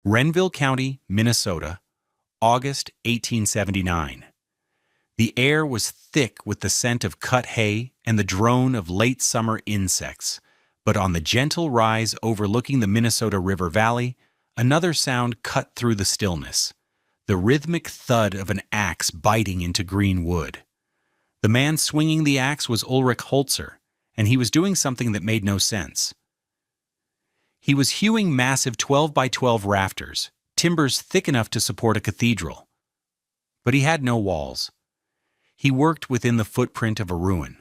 Renville County, Minnesota, August 1879. The air was thick with the scent of cut hay and the drone of late summer insects, but on the gentle rise overlooking the Minnesota River Valley, another sound cut through the stillness, the rhythmic thud of an axe biting into green wood. The man swinging the axe was Ulrich Holzer, and he was doing something that made no sense. He was hewing massive 12 by 12 rafters, timbers thick enough to support a cathedral. But he had no walls. He worked within the footprint of a ruin,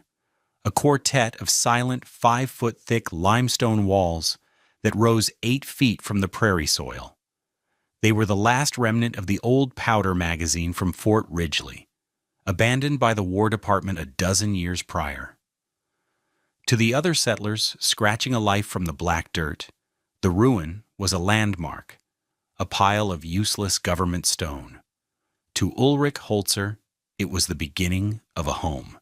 a quartet of silent 5-foot-thick limestone walls that rose 8 feet from the prairie soil. They were the last remnant of the old powder magazine from Fort Ridgely, abandoned by the War Department a dozen years prior. To the other settlers scratching a life from the black dirt, the ruin was a landmark, a pile of useless government stone. To Ulrich Holzer, it was the beginning of a home.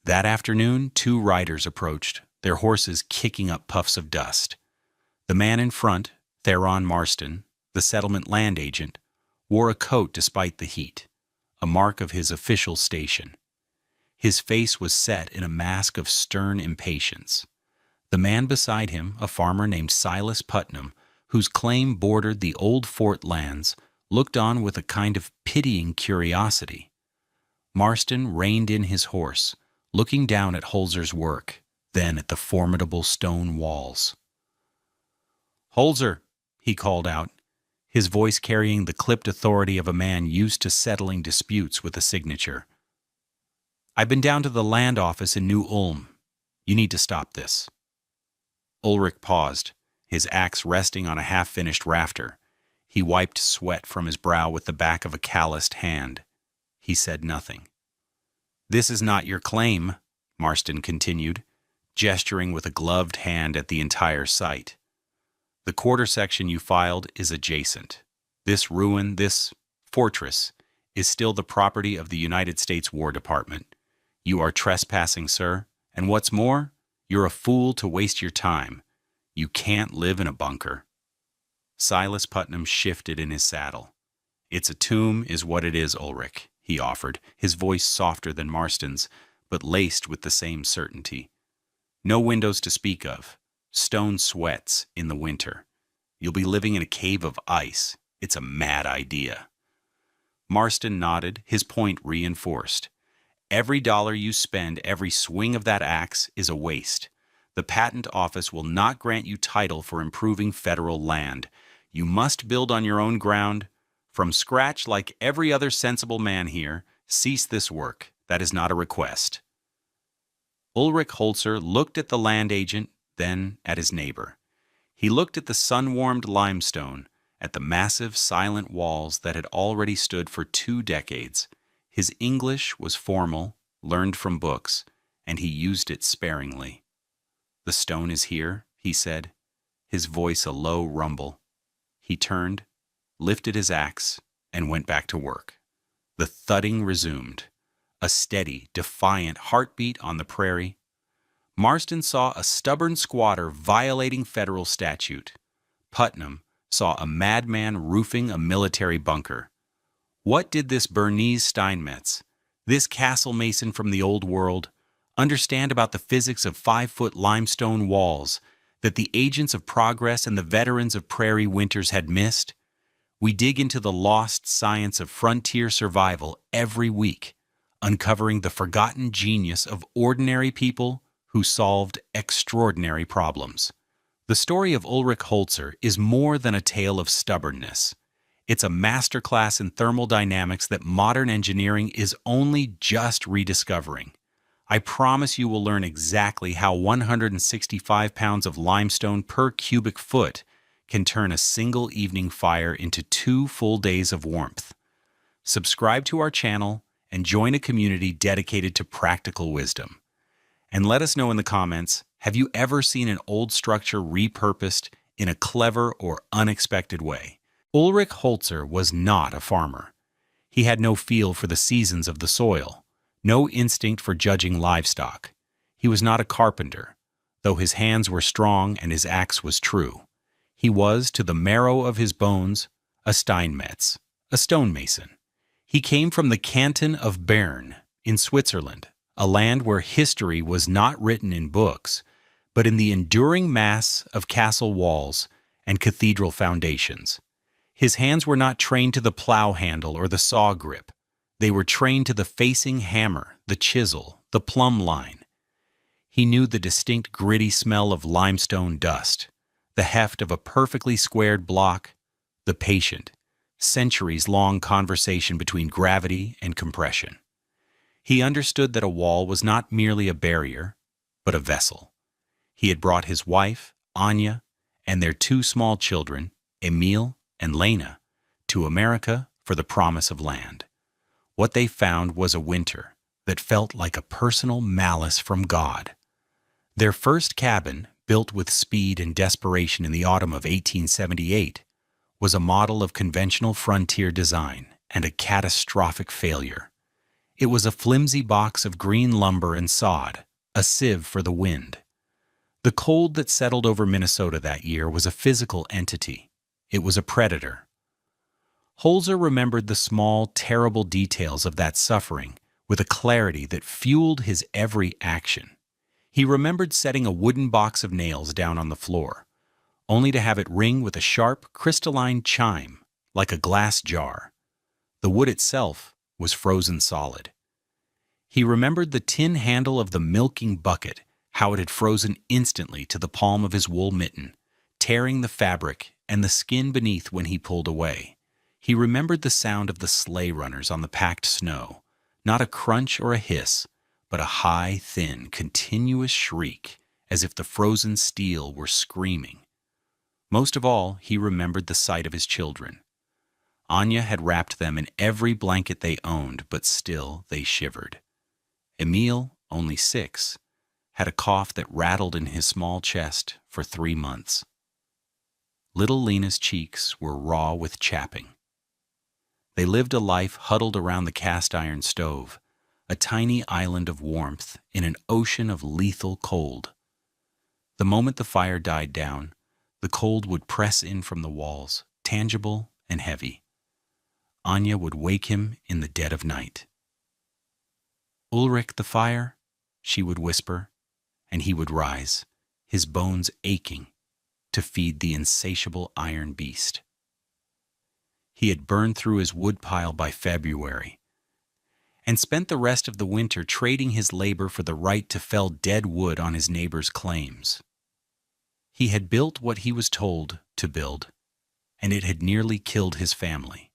That afternoon, 2 riders approached, their horses kicking up puffs of dust. The man in front, Theron Marston, the settlement land agent, wore a coat despite the heat, a mark of his official station. His face was set in a mask of stern impatience. The man beside him, a farmer named Silas Putnam, whose claim bordered the old fort lands, looked on with a kind of pitying curiosity. Marston reined in his horse, looking down at Holzer's work, then at the formidable stone walls. "Holzer," he called out, his voice carrying the clipped authority of a man used to settling disputes with a signature. "I've been down to the land office in New Ulm. You need to stop this." Ulrich paused, his axe resting on a half-finished rafter. He wiped sweat from his brow with the back of a calloused hand. He said nothing. "This is not your claim," Marston continued, gesturing with a gloved hand at the entire site. "The quarter section you filed is adjacent. This ruin, this fortress, is still the property of the United States War Department. You are trespassing, sir, and what's more, you're a fool to waste your time. You can't live in a bunker." Silas Putnam shifted in his saddle. "It's a tomb is what it is, Ulrich," he offered, his voice softer than Marston's, but laced with the same certainty. "No windows to speak of. Stone sweats in the winter. You'll be living in a cave of ice. It's a mad idea." Marston nodded, his point reinforced. "Every dollar you spend, every swing of that axe is a waste. The patent office will not grant you title for improving federal land. You must build on your own ground. From scratch, like every other sensible man here, cease this work. That is not a request." Ulrich Holzer looked at the land agent, then at his neighbor. He looked at the sun-warmed limestone, at the massive, silent walls that had already stood for 2 decades. His English was formal, learned from books, and he used it sparingly. "The stone is here," he said, his voice a low rumble. He turned, lifted his axe, and went back to work. The thudding resumed, a steady, defiant heartbeat on the prairie. Marston saw a stubborn squatter violating federal statute. Putnam saw a madman roofing a military bunker. What did this Bernese Steinmetz, this castle mason from the old world, understand about the physics of 5-foot limestone walls that the agents of progress and the veterans of prairie winters had missed? We dig into the lost science of frontier survival every week, uncovering the forgotten genius of ordinary people who solved extraordinary problems. The story of Ulrich Holzer is more than a tale of stubbornness. It's a masterclass in thermodynamics that modern engineering is only just rediscovering. I promise you will learn exactly how 165 pounds of limestone per cubic foot can turn a single evening fire into 2 full days of warmth. Subscribe to our channel and join a community dedicated to practical wisdom. And let us know in the comments, have you ever seen an old structure repurposed in a clever or unexpected way? Ulrich Holzer was not a farmer. He had no feel for the seasons of the soil, no instinct for judging livestock. He was not a carpenter, though his hands were strong and his axe was true. He was, to the marrow of his bones, a Steinmetz, a stonemason. He came from the canton of Bern, in Switzerland, a land where history was not written in books, but in the enduring mass of castle walls and cathedral foundations. His hands were not trained to the plow handle or the saw grip. They were trained to the facing hammer, the chisel, the plumb line. He knew the distinct gritty smell of limestone dust, the heft of a perfectly squared block, the patient, centuries-long conversation between gravity and compression. He understood that a wall was not merely a barrier, but a vessel. He had brought his wife, Anya, and their two small children, Emil and Lena, to America for the promise of land. What they found was a winter that felt like a personal malice from God. Their first cabin, built with speed and desperation in the autumn of 1878, was a model of conventional frontier design and a catastrophic failure. It was a flimsy box of green lumber and sod, a sieve for the wind. The cold that settled over Minnesota that year was a physical entity. It was a predator. Holzer remembered the small, terrible details of that suffering with a clarity that fueled his every action. He remembered setting a wooden box of nails down on the floor, only to have it ring with a sharp, crystalline chime, like a glass jar. The wood itself was frozen solid. He remembered the tin handle of the milking bucket, how it had frozen instantly to the palm of his wool mitten, tearing the fabric and the skin beneath when he pulled away. He remembered the sound of the sleigh runners on the packed snow, not a crunch or a hiss, but a high, thin, continuous shriek, as if the frozen steel were screaming. Most of all, he remembered the sight of his children. Anya had wrapped them in every blanket they owned, but still they shivered. Emil, only 6, had a cough that rattled in his small chest for 3 months. Little Lena's cheeks were raw with chapping. They lived a life huddled around the cast-iron stove, a tiny island of warmth in an ocean of lethal cold. The moment the fire died down, the cold would press in from the walls, tangible and heavy. Anya would wake him in the dead of night. "Ulrich, the fire," she would whisper, and he would rise, his bones aching, to feed the insatiable iron beast. He had burned through his woodpile by February, and spent the rest of the winter trading his labor for the right to fell dead wood on his neighbor's claims. He had built what he was told to build, and it had nearly killed his family.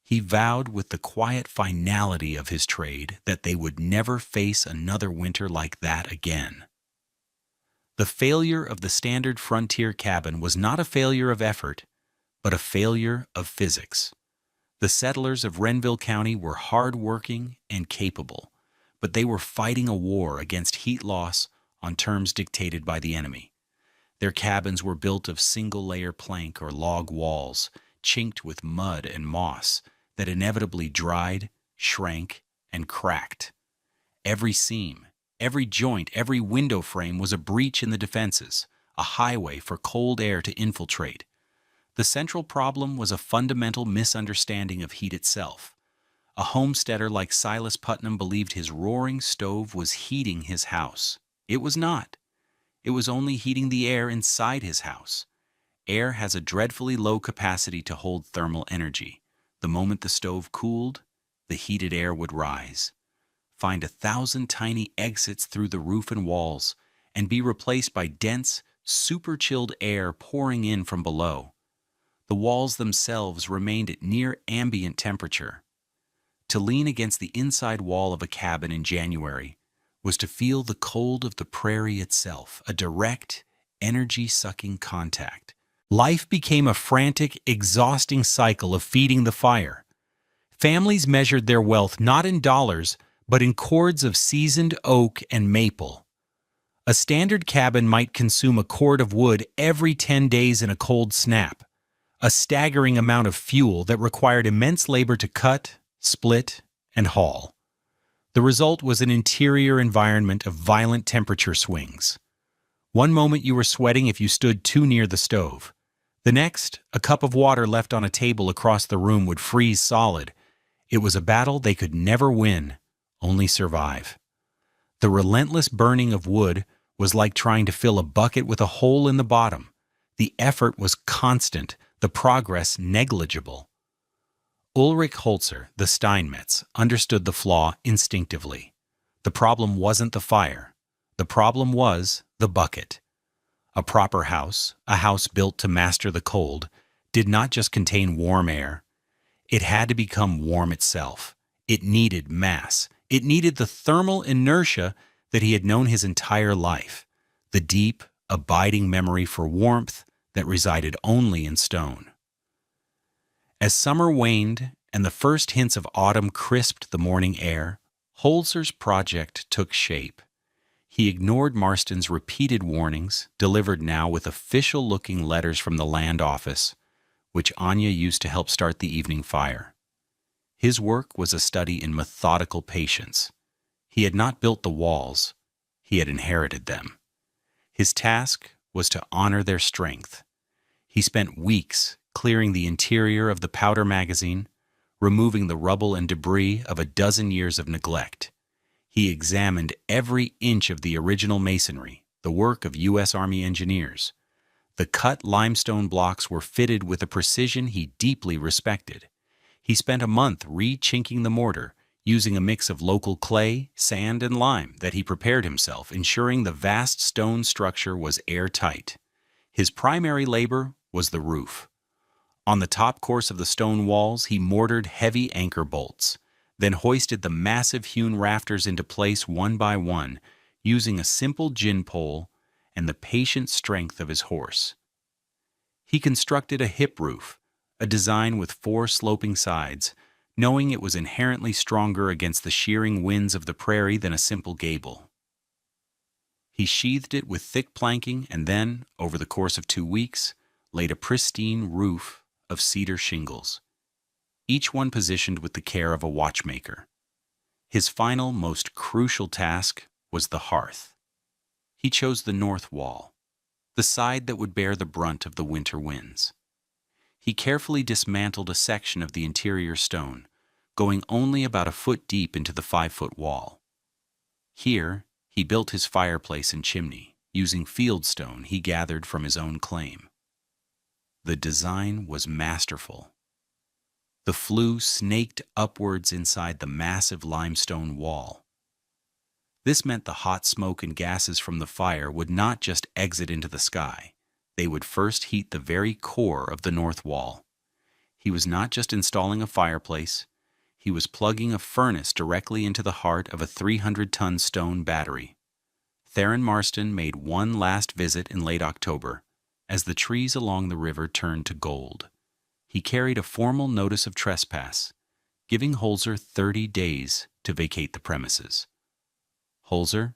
He vowed with the quiet finality of his trade that they would never face another winter like that again. The failure of the standard frontier cabin was not a failure of effort, but a failure of physics. The settlers of Renville County were hard-working and capable, but they were fighting a war against heat loss on terms dictated by the enemy. Their cabins were built of single-layer plank or log walls, chinked with mud and moss, that inevitably dried, shrank, and cracked. Every seam, every joint, every window frame was a breach in the defenses, a highway for cold air to infiltrate. The central problem was a fundamental misunderstanding of heat itself. A homesteader like Silas Putnam believed his roaring stove was heating his house. It was not. It was only heating the air inside his house. Air has a dreadfully low capacity to hold thermal energy. The moment the stove cooled, the heated air would rise, find 1,000 tiny exits through the roof and walls, and be replaced by dense, super-chilled air pouring in from below. The walls themselves remained at near ambient temperature. To lean against the inside wall of a cabin in January was to feel the cold of the prairie itself, a direct, energy-sucking contact. Life became a frantic, exhausting cycle of feeding the fire. Families measured their wealth not in dollars, but in cords of seasoned oak and maple. A standard cabin might consume a cord of wood every 10 days in a cold snap, a staggering amount of fuel that required immense labor to cut, split, and haul. The result was an interior environment of violent temperature swings. One moment you were sweating if you stood too near the stove. The next, a cup of water left on a table across the room would freeze solid. It was a battle they could never win, only survive. The relentless burning of wood was like trying to fill a bucket with a hole in the bottom. The effort was constant, the progress negligible. Ulrich Holzer, the Steinmetz, understood the flaw instinctively. The problem wasn't the fire. The problem was the bucket. A proper house, a house built to master the cold, did not just contain warm air. It had to become warm itself. It needed mass. It needed the thermal inertia that he had known his entire life, the deep, abiding memory for warmth that resided only in stone. As summer waned and the first hints of autumn crisped the morning air, Holzer's project took shape. He ignored Marston's repeated warnings, delivered now with official-looking letters from the land office, which Anya used to help start the evening fire. His work was a study in methodical patience. He had not built the walls, he had inherited them. His task was to honor their strength. He spent weeks clearing the interior of the powder magazine, removing the rubble and debris of a dozen years of neglect. He examined every inch of the original masonry, the work of U.S. Army engineers. The cut limestone blocks were fitted with a precision he deeply respected. He spent a month re-chinking the mortar, using a mix of local clay, sand, and lime that he prepared himself, ensuring the vast stone structure was airtight. His primary labor was the roof. On the top course of the stone walls, he mortared heavy anchor bolts, then hoisted the massive hewn rafters into place one by one, using a simple gin pole and the patient strength of his horse. He constructed a hip roof, a design with 4 sloping sides, knowing it was inherently stronger against the shearing winds of the prairie than a simple gable. He sheathed it with thick planking and then, over the course of 2 weeks, laid a pristine roof of cedar shingles, each one positioned with the care of a watchmaker. His final, most crucial task was the hearth. He chose the north wall, the side that would bear the brunt of the winter winds. He carefully dismantled a section of the interior stone, going only about a foot deep into the 5-foot wall. Here, he built his fireplace and chimney, using field stone he gathered from his own claim. The design was masterful. The flue snaked upwards inside the massive limestone wall. This meant the hot smoke and gases from the fire would not just exit into the sky. They would first heat the very core of the north wall. He was not just installing a fireplace, he was plugging a furnace directly into the heart of a 300-ton stone battery. Theron Marston made one last visit in late October, as the trees along the river turned to gold. He carried a formal notice of trespass, giving Holzer 30 days to vacate the premises. "Holzer,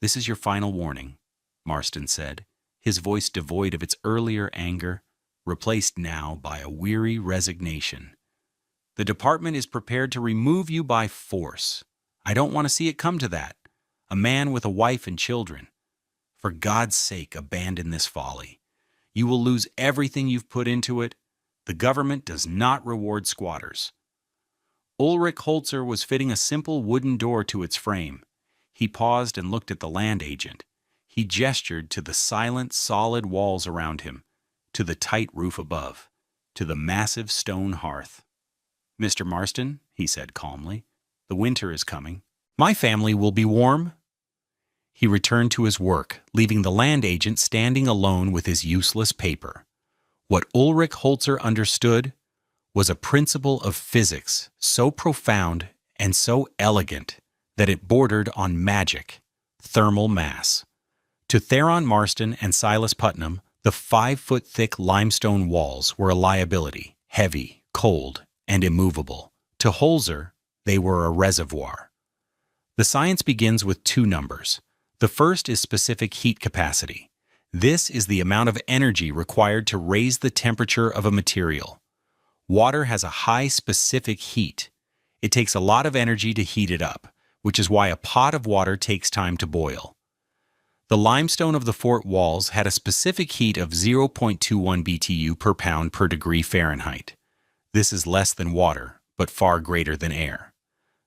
this is your final warning," Marston said, his voice devoid of its earlier anger, replaced now by a weary resignation. "The department is prepared to remove you by force. I don't want to see it come to that. A man with a wife and children. For God's sake, abandon this folly. You will lose everything you've put into it. The government does not reward squatters." Ulrich Holzer was fitting a simple wooden door to its frame. He paused and looked at the land agent. He gestured to the silent, solid walls around him, to the tight roof above, to the massive stone hearth. "Mr. Marston," he said calmly, "the winter is coming. My family will be warm." He returned to his work, leaving the land agent standing alone with his useless paper. What Ulrich Holzer understood was a principle of physics so profound and so elegant that it bordered on magic, thermal mass. To Theron Marston and Silas Putnam, the 5-foot-thick limestone walls were a liability, heavy, cold, and immovable. To Holzer, they were a reservoir. The science begins with 2 numbers. The first is specific heat capacity. This is the amount of energy required to raise the temperature of a material. Water has a high specific heat. It takes a lot of energy to heat it up, which is why a pot of water takes time to boil. The limestone of the fort walls had a specific heat of 0.21 BTU per pound per degree Fahrenheit. This is less than water, but far greater than air.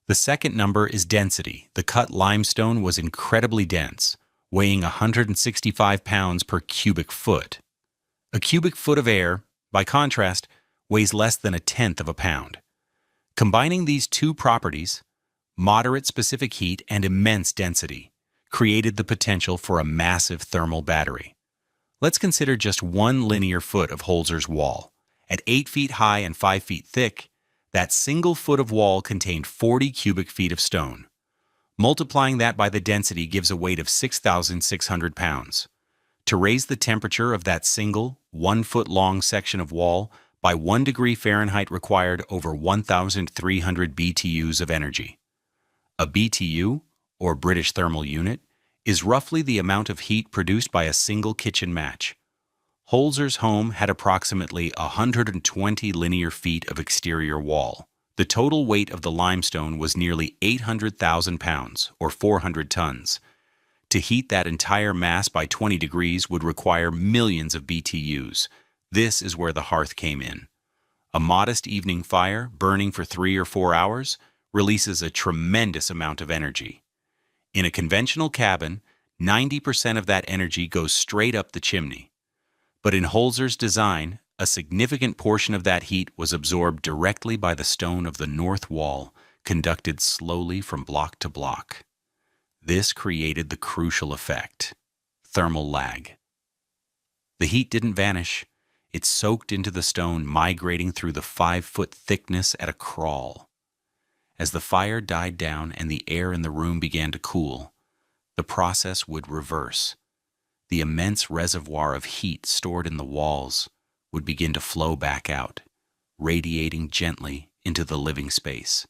The second number is density. The cut limestone was incredibly dense, weighing 165 pounds per cubic foot. A cubic foot of air, by contrast, weighs less than a tenth of a pound. Combining these two properties, moderate specific heat and immense density, created the potential for a massive thermal battery. Let's consider just one linear foot of Holzer's wall. At 8 feet high and 5 feet thick, that single foot of wall contained 40 cubic feet of stone. Multiplying that by the density gives a weight of 6,600 pounds. To raise the temperature of that single, 1 foot long section of wall by 1 degree Fahrenheit required over 1,300 BTUs of energy. A BTU, or British thermal unit, is roughly the amount of heat produced by a single kitchen match. Holzer's home had approximately 120 linear feet of exterior wall. The total weight of the limestone was nearly 800,000 pounds, or 400 tons. To heat that entire mass by 20 degrees would require millions of BTUs. This is where the hearth came in. A modest evening fire, burning for 3 or 4 hours, releases a tremendous amount of energy. In a conventional cabin, 90% of that energy goes straight up the chimney. But in Holzer's design, a significant portion of that heat was absorbed directly by the stone of the north wall, conducted slowly from block to block. This created the crucial effect: thermal lag. The heat didn't vanish. It soaked into the stone, migrating through the 5-foot thickness at a crawl. As the fire died down and the air in the room began to cool, the process would reverse. The immense reservoir of heat stored in the walls would begin to flow back out, radiating gently into the living space.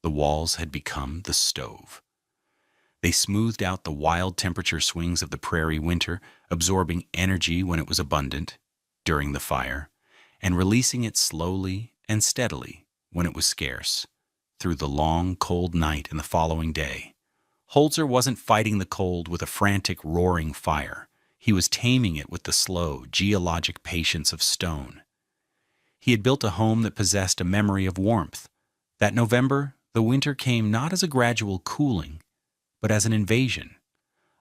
The walls had become the stove. They smoothed out the wild temperature swings of the prairie winter, absorbing energy when it was abundant during the fire, and releasing it slowly and steadily when it was scarce, through the long, cold night and the following day. Holzer wasn't fighting the cold with a frantic, roaring fire. He was taming it with the slow, geologic patience of stone. He had built a home that possessed a memory of warmth. That November, the winter came not as a gradual cooling, but as an invasion.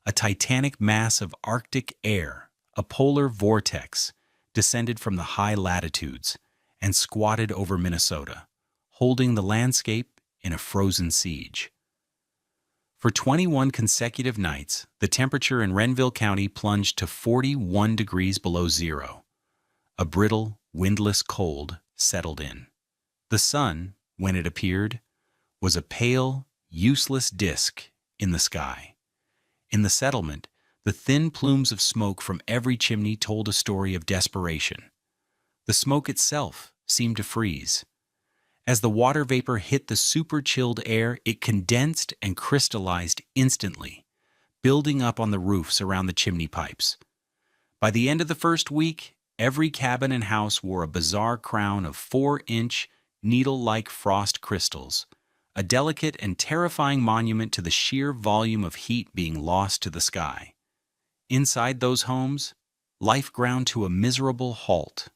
A titanic mass of Arctic air, a polar vortex, descended from the high latitudes and squatted over Minnesota, holding the landscape in a frozen siege. For 21 consecutive nights, the temperature in Renville County plunged to 41 degrees below zero. A brittle, windless cold settled in. The sun, when it appeared, was a pale, useless disk in the sky. In the settlement, the thin plumes of smoke from every chimney told a story of desperation. The smoke itself seemed to freeze. As the water vapor hit the super-chilled air, it condensed and crystallized instantly, building up on the roofs around the chimney pipes. By the end of the first week, every cabin and house wore a bizarre crown of 4-inch, needle-like frost crystals, a delicate and terrifying monument to the sheer volume of heat being lost to the sky. Inside those homes, life ground to a miserable halt.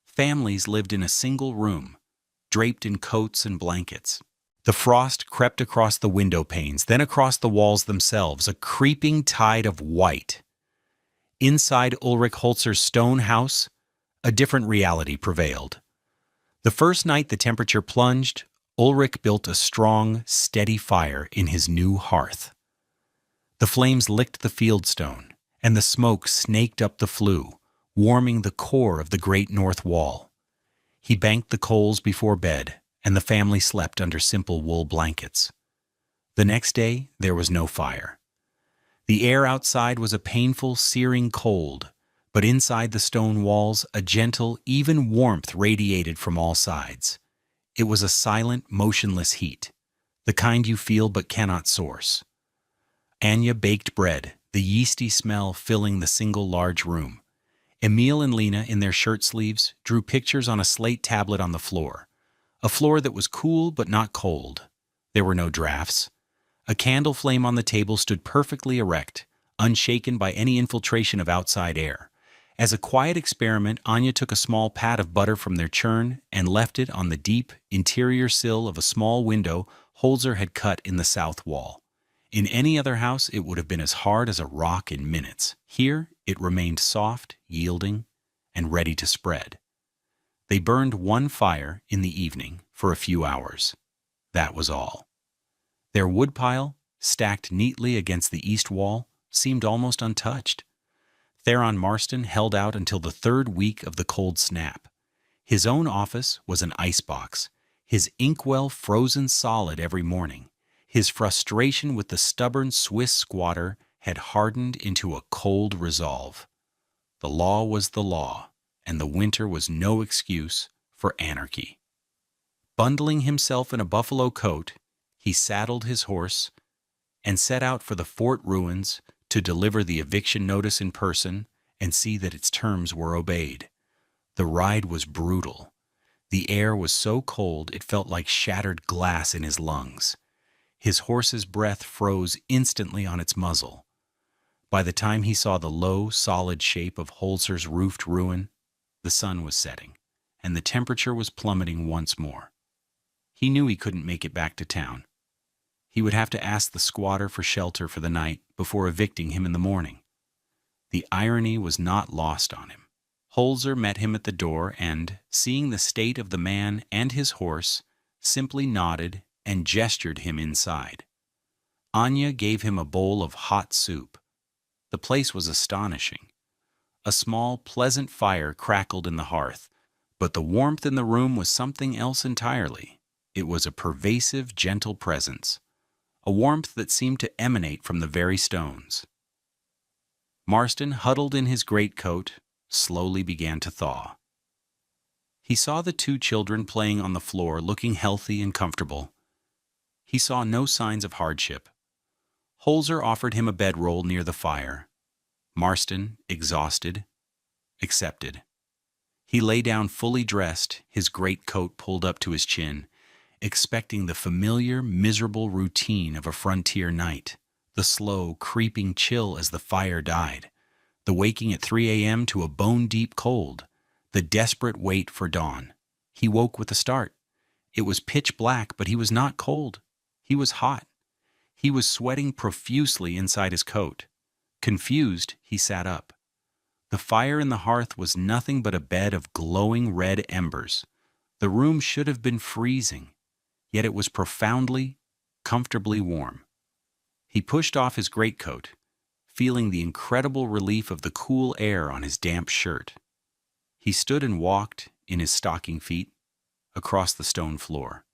Families lived in a single room, draped in coats and blankets. The frost crept across the window panes, then across the walls themselves, a creeping tide of white. Inside Ulrich Holzer's stone house, a different reality prevailed. The first night the temperature plunged, Ulrich built a strong, steady fire in his new hearth. The flames licked the fieldstone, and the smoke snaked up the flue, warming the core of the great north wall. He banked the coals before bed, and the family slept under simple wool blankets. The next day, there was no fire. The air outside was a painful, searing cold, but inside the stone walls, a gentle, even warmth radiated from all sides. It was a silent, motionless heat, the kind you feel but cannot source. Anya baked bread, the yeasty smell filling the single large room. Emil and Lena, in their shirt sleeves, drew pictures on a slate tablet on the floor, a floor that was cool but not cold. There were no drafts. A candle flame on the table stood perfectly erect, unshaken by any infiltration of outside air. As a quiet experiment, Anya took a small pat of butter from their churn and left it on the deep, interior sill of a small window Holzer had cut in the south wall. In any other house, it would have been as hard as a rock in minutes. Here, it remained soft, yielding, and ready to spread. They burned one fire in the evening for a few hours. That was all. Their woodpile, stacked neatly against the east wall, seemed almost untouched. Theron Marston held out until the third week of the cold snap. His own office was an icebox, his inkwell frozen solid every morning. His frustration with the stubborn Swiss squatter had hardened into a cold resolve. The law was the law, and the winter was no excuse for anarchy. Bundling himself in a buffalo coat, he saddled his horse and set out for the fort ruins to deliver the eviction notice in person and see that its terms were obeyed. The ride was brutal. The air was so cold it felt like shattered glass in his lungs. His horse's breath froze instantly on its muzzle. By the time he saw the low, solid shape of Holzer's roofed ruin, the sun was setting, and the temperature was plummeting once more. He knew he couldn't make it back to town. He would have to ask the squatter for shelter for the night before evicting him in the morning. The irony was not lost on him. Holzer met him at the door and, seeing the state of the man and his horse, simply nodded and gestured him inside. Anya gave him a bowl of hot soup. The place was astonishing. A small, pleasant fire crackled in the hearth, but the warmth in the room was something else entirely. It was a pervasive, gentle presence, a warmth that seemed to emanate from the very stones. Marston, huddled in his greatcoat, slowly began to thaw. He saw the two children playing on the floor, looking healthy and comfortable. He saw no signs of hardship. Holzer offered him a bedroll near the fire. Marston, exhausted, accepted. He lay down fully dressed, his greatcoat pulled up to his chin, expecting the familiar, miserable routine of a frontier night, the slow, creeping chill as the fire died, the waking at 3 a.m. to a bone-deep cold, the desperate wait for dawn. He woke with a start. It was pitch black, but he was not cold. He was hot. He was sweating profusely inside his coat. Confused, he sat up. The fire in the hearth was nothing but a bed of glowing red embers. The room should have been freezing, yet it was profoundly, comfortably warm. He pushed off his greatcoat, feeling the incredible relief of the cool air on his damp shirt. He stood and walked, in his stocking feet, across the stone floor.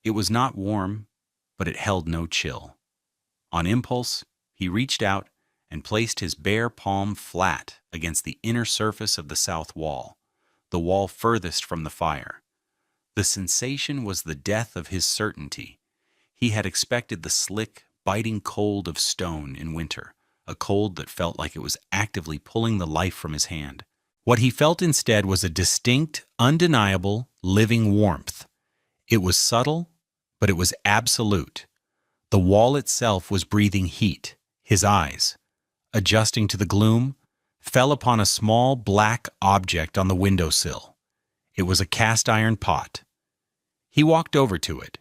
It was not warm, but it held no chill. On impulse, he reached out and placed his bare palm flat against the inner surface of the south wall, the wall furthest from the fire. The sensation was the death of his certainty. He had expected the slick, biting cold of stone in winter, a cold that felt like it was actively pulling the life from his hand. What he felt instead was a distinct, undeniable, living warmth. It was subtle, but it was absolute. The wall itself was breathing heat. His eyes, adjusting to the gloom, fell upon a small black object on the windowsill. It was a cast-iron pot. He walked over to it.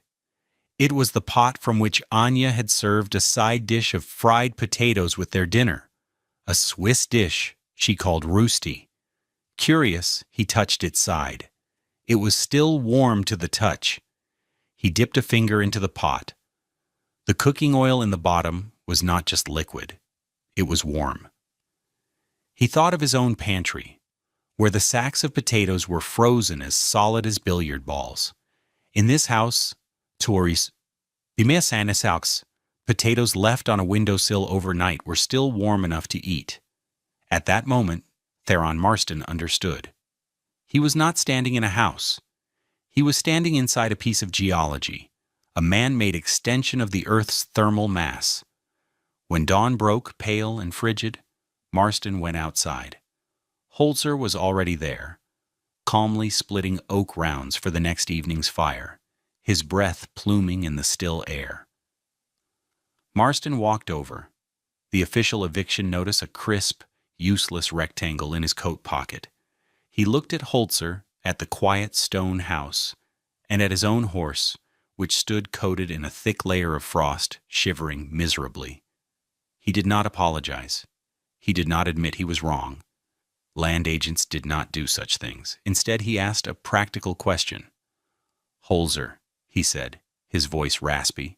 It was the pot from which Anya had served a side dish of fried potatoes with their dinner, a Swiss dish she called roosty. Curious, he touched its side. It was still warm to the touch. He dipped a finger into the pot. The cooking oil in the bottom was not just liquid. It was warm. He thought of his own pantry, where the sacks of potatoes were frozen as solid as billiard balls. In this house, Tories, potatoes left on a windowsill overnight were still warm enough to eat. At that moment, Theron Marston understood. He was not standing in a house. He was standing inside a piece of geology, a man-made extension of the Earth's thermal mass. When dawn broke, pale and frigid, Marston went outside. Holzer was already there, calmly splitting oak rounds for the next evening's fire, his breath pluming in the still air. Marston walked over. the official eviction notice a crisp, useless rectangle in his coat pocket. He looked at Holzer, at the quiet stone house, and at his own horse, which stood coated in a thick layer of frost, shivering miserably. He did not apologize. He did not admit he was wrong. Land agents did not do such things. Instead, he asked a practical question. "Holzer," he said, his voice raspy,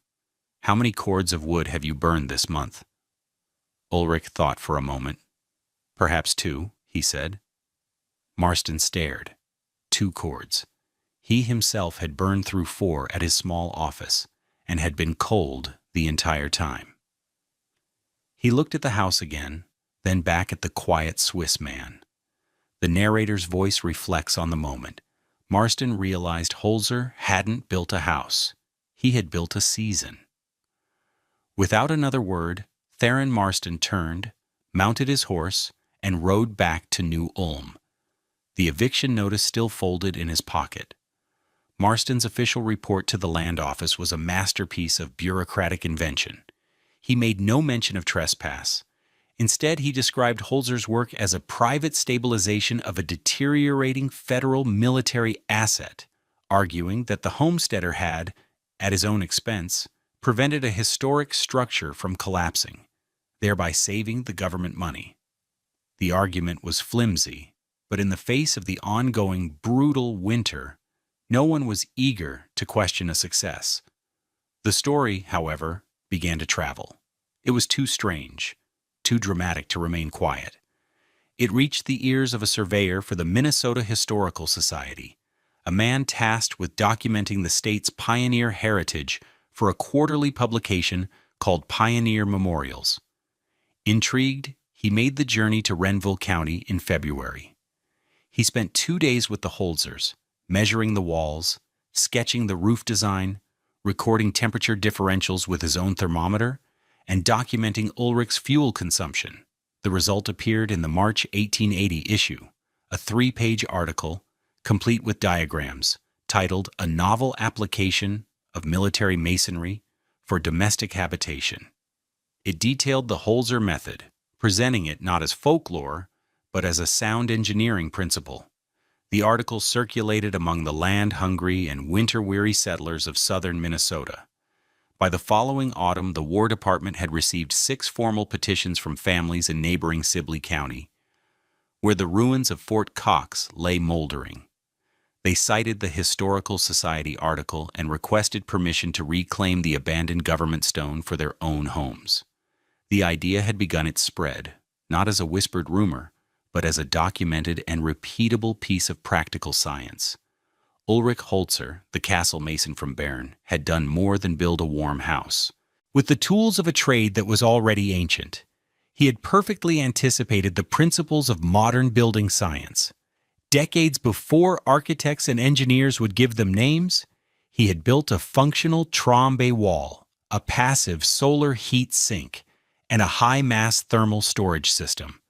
"how many cords of wood have you burned this month?" Ulrich thought for a moment. "Perhaps 2, he said. Marston stared. 2 cords. He himself had burned through 4 at his small office, and had been cold the entire time. He looked at the house again, then back at the quiet Swiss man. The narrator's voice reflects on the moment. Marston realized Holzer hadn't built a house. He had built a season. Without another word, Theron Marston turned, mounted his horse, and rode back to New Ulm. The eviction notice still folded in his pocket. Marston's official report to the land office was a masterpiece of bureaucratic invention. He made no mention of trespass. Instead, he described Holzer's work as a private stabilization of a deteriorating federal military asset, arguing that the homesteader had, at his own expense, prevented a historic structure from collapsing, thereby saving the government money. The argument was flimsy, but in the face of the ongoing brutal winter, no one was eager to question a success. The story, however, began to travel. It was too strange, too dramatic to remain quiet. It reached the ears of a surveyor for the Minnesota Historical Society, a man tasked with documenting the state's pioneer heritage for a quarterly publication called Pioneer Memorials. Intrigued, he made the journey to Renville County in February. He spent 2 days with the Holzers, measuring the walls, sketching the roof design, recording temperature differentials with his own thermometer, and documenting Ulrich's fuel consumption. The result appeared in the March 1880 issue, a 3-page article, complete with diagrams, titled A Novel Application of Military Masonry for Domestic Habitation. It detailed the Holzer method, presenting it not as folklore, but as a sound engineering principle. The article circulated among the land-hungry and winter-weary settlers of southern Minnesota. By the following autumn, the War Department had received 6 formal petitions from families in neighboring Sibley County, where the ruins of Fort Cox lay moldering. They cited the Historical Society article and requested permission to reclaim the abandoned government stone for their own homes. The idea had begun its spread, not as a whispered rumor, but as a documented and repeatable piece of practical science. Ulrich Holzer, the castle mason from Bern, had done more than build a warm house. With the tools of a trade that was already ancient, he had perfectly anticipated the principles of modern building science. Decades before architects and engineers would give them names, he had built a functional trombe wall, a passive solar heat sink, and a high-mass thermal storage system.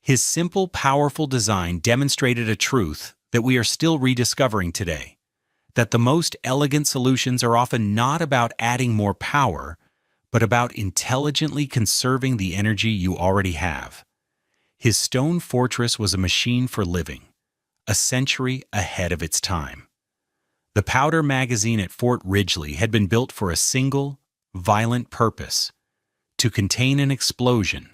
His simple, powerful design demonstrated a truth that we are still rediscovering today, that the most elegant solutions are often not about adding more power, but about intelligently conserving the energy you already have. His stone fortress was a machine for living, a century ahead of its time. The powder magazine at Fort Ridgely had been built for a single, violent purpose: to contain an explosion,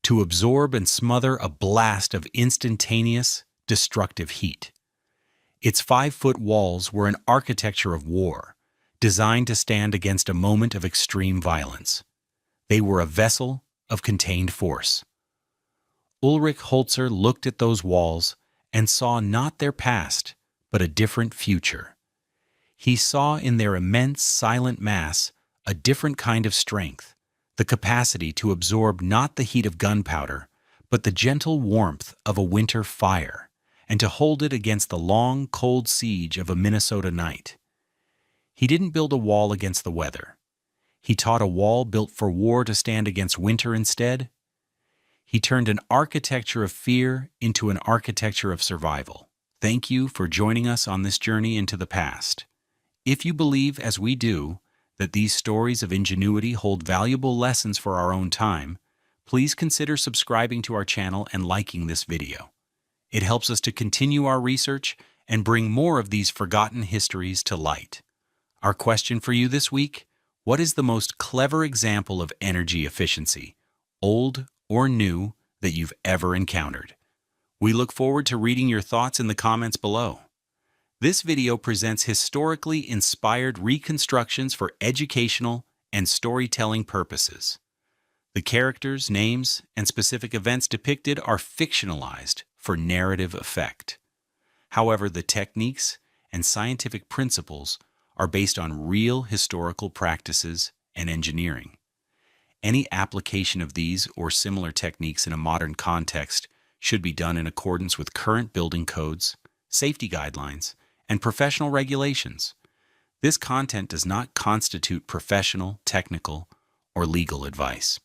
to absorb and smother a blast of instantaneous, destructive heat. Its 5-foot walls were an architecture of war, designed to stand against a moment of extreme violence. They were a vessel of contained force. Ulrich Holzer looked at those walls and saw not their past, but a different future. He saw in their immense, silent mass a different kind of strength, the capacity to absorb not the heat of gunpowder, but the gentle warmth of a winter fire, and to hold it against the long, cold siege of a Minnesota night. He didn't build a wall against the weather. He taught a wall built for war to stand against winter instead. He turned an architecture of fear into an architecture of survival. Thank you for joining us on this journey into the past. If you believe, as we do, that these stories of ingenuity hold valuable lessons for our own time, please consider subscribing to our channel and liking this video. It helps us to continue our research and bring more of these forgotten histories to light. Our question for you this week: what is the most clever example of energy efficiency, old or new, that you've ever encountered? We look forward to reading your thoughts in the comments below. This video presents historically inspired reconstructions for educational and storytelling purposes. The characters, names, and specific events depicted are fictionalized for narrative effect. However, the techniques and scientific principles are based on real historical practices and engineering. Any application of these or similar techniques in a modern context should be done in accordance with current building codes, safety guidelines, and professional regulations. This content does not constitute professional, technical, or legal advice.